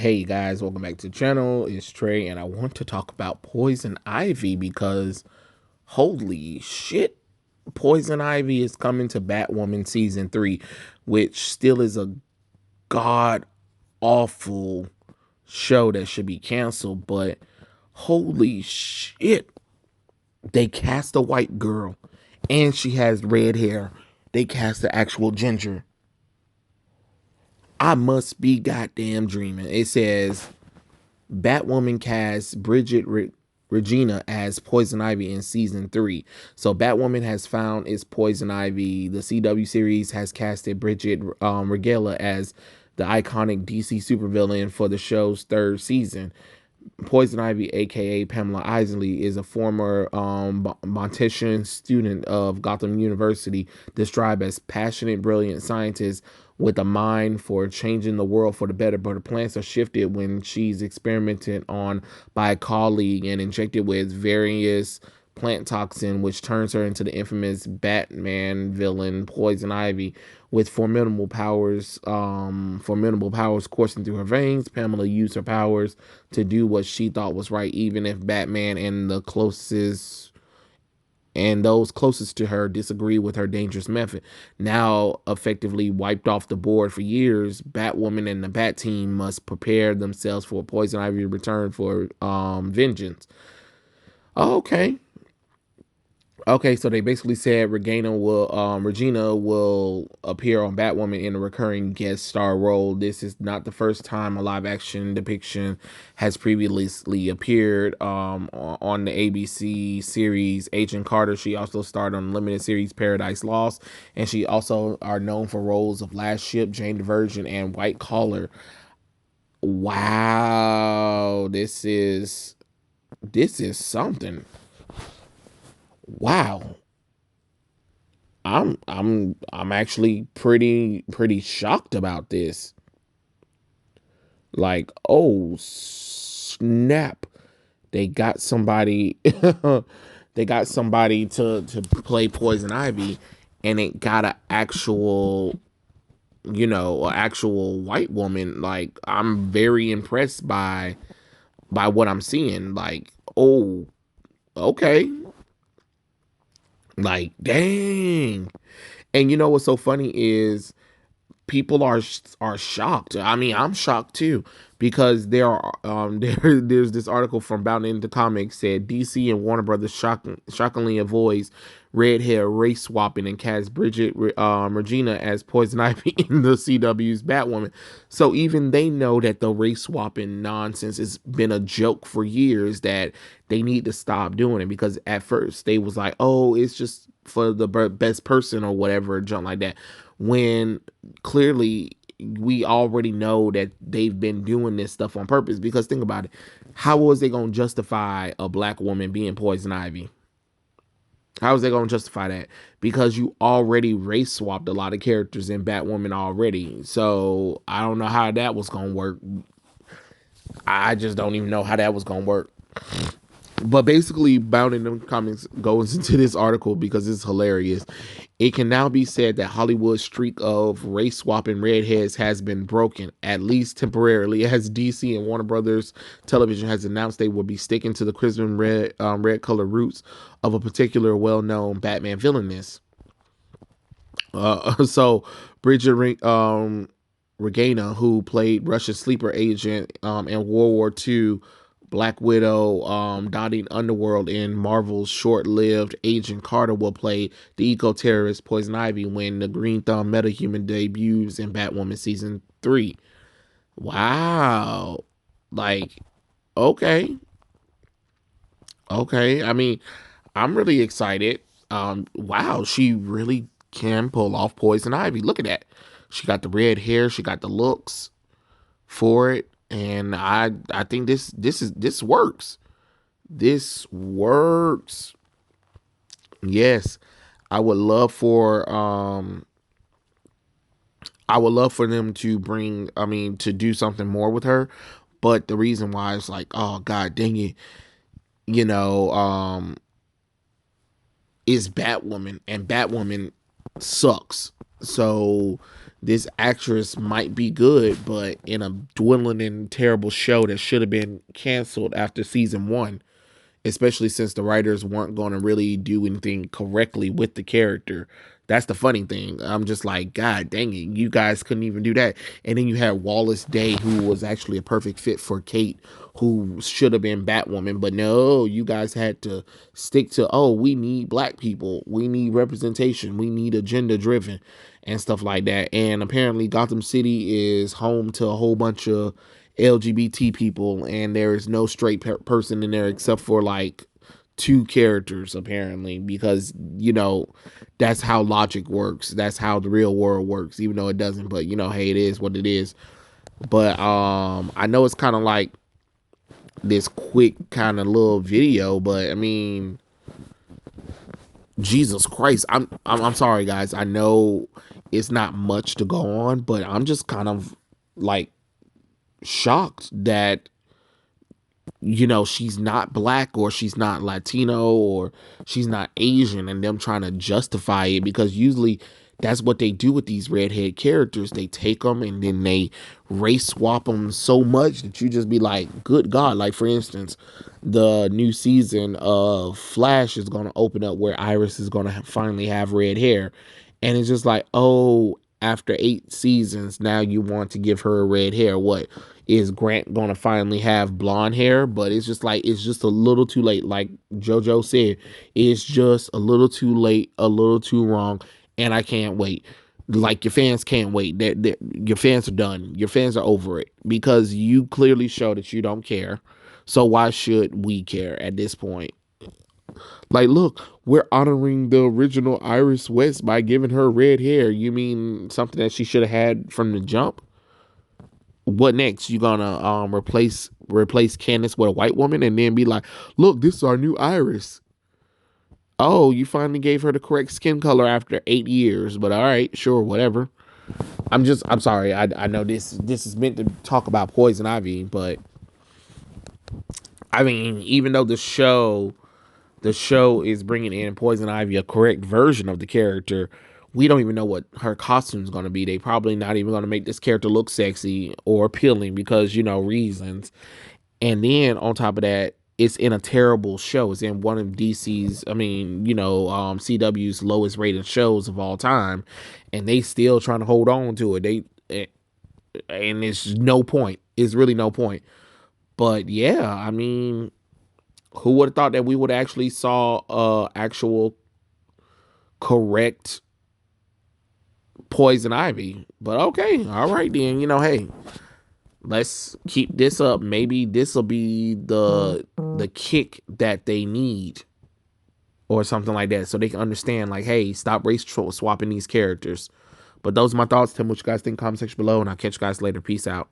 Hey guys, welcome back to the channel. It's Trey, and I want to talk about Poison Ivy because holy shit, Poison Ivy is coming to Batwoman season 3, which still is a god awful show that should be canceled. But holy shit, they cast a white girl, and she has red hair. They cast the actual ginger. I must be goddamn dreaming. It says Batwoman casts Regina as Poison Ivy in season 3. So Batwoman has found its Poison Ivy. The CW series has casted Bridget Regala as the iconic DC supervillain for the show's third season. Poison Ivy, aka Pamela Isley, is a former Montessian student of Gotham University, described as passionate, brilliant scientist with a mind for changing the world for the better. But her plans are shifted when she's experimented on by a colleague and injected with various plant toxin, which turns her into the infamous Batman villain Poison Ivy. With formidable powers coursing through her veins, Pamela used her powers to do what she thought was right, even if Batman and those closest to her disagree with her dangerous method. Now effectively wiped off the board for years, Batwoman and the Bat Team must prepare themselves for Poison Ivy return for vengeance. Okay. Okay, so they basically said Regina will appear on Batwoman in a recurring guest star role. This is not the first time a live action depiction has previously appeared on the ABC series Agent Carter. She also starred on the limited series Paradise Lost, and she also are known for roles of Last Ship, Jane the Virgin, and White Collar. Wow, this is something. Wow. I'm actually pretty shocked about this. Like, oh snap. They got somebody they got somebody to play Poison Ivy, and it got an actual, an actual white woman. Like, I'm very impressed by what I'm seeing. Like, oh, okay. Like, dang. And you know what's so funny is people are shocked. I mean, I'm shocked too, because there's this article from Bound Into Comics said DC and Warner Brothers shockingly avoids red hair race swapping and cast Bridget Regina as Poison Ivy in the CW's Batwoman. So even they know that the race swapping nonsense has been a joke for years, that they need to stop doing it, because at first they was like, oh, it's just for the best person or whatever, junk like that, when clearly we already know that they've been doing this stuff on purpose. Because think about it, how was they going to justify a black woman being Poison Ivy? How is they going to justify that? Because you already race swapped a lot of characters in Batwoman already. So I don't know how that was going to work. I just don't even know how that was going to work. But basically, Bound in the Comics goes into this article because it's hilarious. It can now be said that Hollywood's streak of race swapping redheads has been broken, at least temporarily, as DC and Warner Brothers Television has announced they will be sticking to the crimson red color roots of a particular well-known Batman villainess. So Bridget Regina, who played Russia's sleeper agent in World War II, Black Widow, dotting Underworld in Marvel's short-lived Agent Carter, will play the eco-terrorist Poison Ivy when the Green Thumb metahuman debuts in Batwoman season 3. Wow. Like, okay. Okay. I mean, I'm really excited. Wow, she really can pull off Poison Ivy. Look at that. She got the red hair, she got the looks for it, and I think this works. This works. Yes. I would love for them to to do something more with her. But the reason why is like, oh god dang it, you know, is Batwoman, and Batwoman sucks. So this actress might be good, but in a dwindling and terrible show that should have been canceled after season one, especially since the writers weren't going to really do anything correctly with the character. That's the funny thing. I'm just like, God dang it, you guys couldn't even do that. And then you had Wallace Day, who was actually a perfect fit for Kate, who should have been Batwoman. But no, you guys had to stick to, oh, we need black people. We need representation. We need agenda driven and stuff like that. And apparently, Gotham City is home to a whole bunch of LGBT people, and there is no straight person in there except for like two characters apparently, because that's how logic works, that's how the real world works, even though it doesn't. But hey, it is what it is. But I know it's kind of like this quick kind of little video, but I mean, Jesus Christ, I'm sorry guys, I know it's not much to go on, but I'm just kind of like shocked that she's not black, or she's not Latino, or she's not Asian, and them trying to justify it, because usually that's what they do with these redhead characters. They take them and then they race swap them so much that you just be like, good God. Like, for instance, the new season of Flash is going to open up where Iris is going to finally have red hair. And it's just like, oh, after 8 seasons, now you want to give her red hair. What? Is Grant gonna finally have blonde hair? But it's just like, it's just a little too late. Like JoJo said, it's just a little too late, a little too wrong, and I can't wait. Like, your fans can't wait. Your fans are done. Your fans are over it, because you clearly show that you don't care. So why should we care at this point? Like, look, we're honoring the original Iris West by giving her red hair. You mean something that she should have had from the jump? What next? You gonna replace Candace with a white woman and then be like, look, this is our new Iris. Oh, you finally gave her the correct skin color after 8 years, but all right, sure, whatever. I'm sorry. I know this is meant to talk about Poison Ivy, but I mean, even though the show is bringing in Poison Ivy, a correct version of the character, we don't even know what her costume is going to be. They probably not even going to make this character look sexy or appealing, because reasons. And then on top of that, it's in a terrible show. It's in one of DC's, CW's lowest rated shows of all time, and they still trying to hold on to it. And it's no point. It's really no point. But yeah, I mean, who would have thought that we would actually saw actual correct Poison Ivy? But okay, all right then. Hey, let's keep this up. Maybe this will be the kick that they need, or something like that, so they can understand, like, hey, stop race swapping these characters. But those are my thoughts. Tell me what you guys think in the comment section below, and I'll catch you guys later. Peace out.